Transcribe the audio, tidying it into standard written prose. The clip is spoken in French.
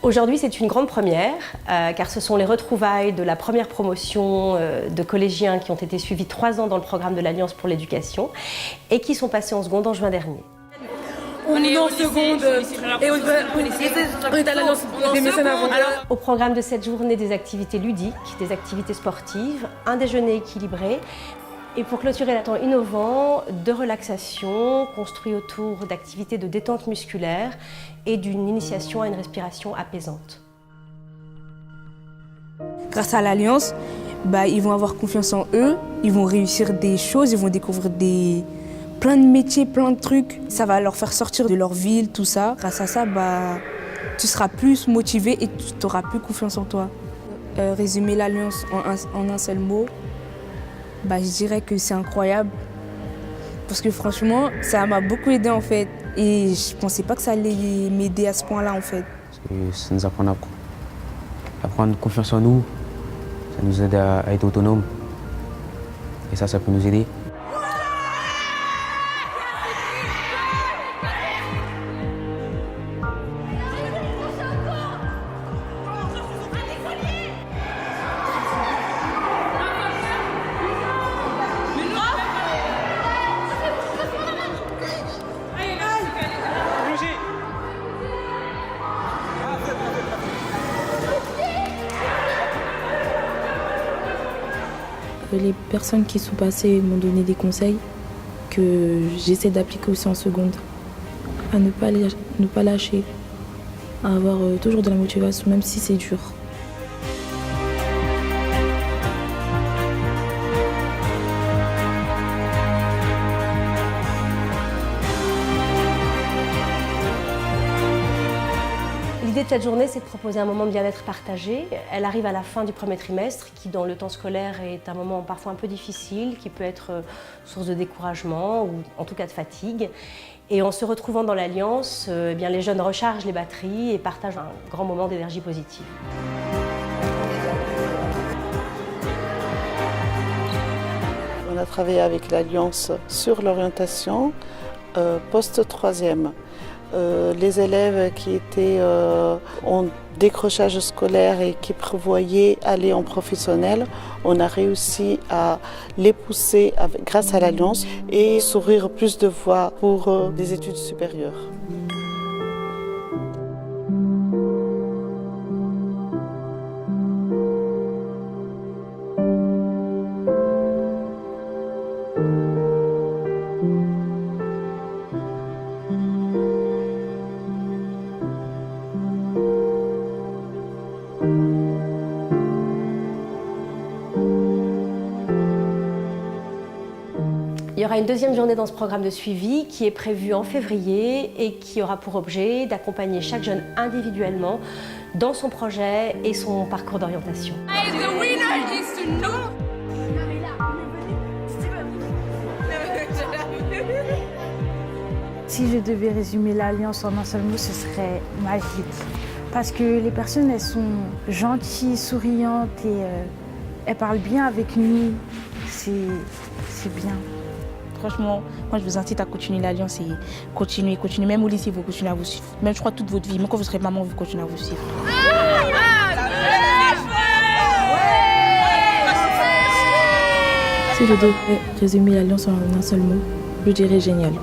Aujourd'hui, c'est une grande première, car ce sont les retrouvailles de la première promotion de collégiens qui ont été suivis 3 ans dans le programme de l'Alliance pour l'éducation et qui sont passés en seconde en juin dernier. On est en seconde et on est à l'Alliance des mécènes avant. Au programme de cette journée, des activités ludiques, des activités sportives, un déjeuner équilibré. Et pour clôturer le temps innovant, de relaxation, construit autour d'activités de détente musculaire et d'une initiation à une respiration apaisante. Grâce à l'Alliance, ils vont avoir confiance en eux, ils vont réussir des choses, ils vont découvrir plein de métiers, plein de trucs. Ça va leur faire sortir de leur ville, tout ça. Grâce à ça, tu seras plus motivé et tu auras plus confiance en toi. Résumer l'Alliance en un seul mot, je dirais que c'est incroyable. Parce que franchement, ça m'a beaucoup aidé en fait. Et je pensais pas que ça allait m'aider à ce point-là en fait. Ça nous apprend à prendre confiance en nous. Ça nous aide à être autonomes. Et ça peut nous aider. Les personnes qui sont passées m'ont donné des conseils que j'essaie d'appliquer aussi en seconde. À ne pas lâcher, à avoir toujours de la motivation, même si c'est dur. L'idée de cette journée, c'est de proposer un moment de bien-être partagé. Elle arrive à la fin du premier trimestre, qui dans le temps scolaire est un moment parfois un peu difficile, qui peut être source de découragement ou en tout cas de fatigue. Et en se retrouvant dans l'Alliance, les jeunes rechargent les batteries et partagent un grand moment d'énergie positive. On a travaillé avec l'Alliance sur l'orientation post-troisième. Les élèves qui étaient en décrochage scolaire et qui prévoyaient aller en professionnel, on a réussi à les pousser grâce à l'Alliance et s'ouvrir plus de voies pour des études supérieures. Il y aura une deuxième journée dans ce programme de suivi qui est prévue en février et qui aura pour objet d'accompagner chaque jeune individuellement dans son projet et son parcours d'orientation. Si je devais résumer l'Alliance en un seul mot, ce serait magique. Parce que les personnes, elles sont gentilles, souriantes et elles parlent bien avec nous. C'est bien. Franchement, moi je vous incite à continuer l'Alliance et continuer. Même au lycée, vous continuez à vous suivre. Même je crois toute votre vie. Même quand vous serez maman, vous continuez à vous suivre. Si je devais résumer l'Alliance en un seul mot, je dirais génial.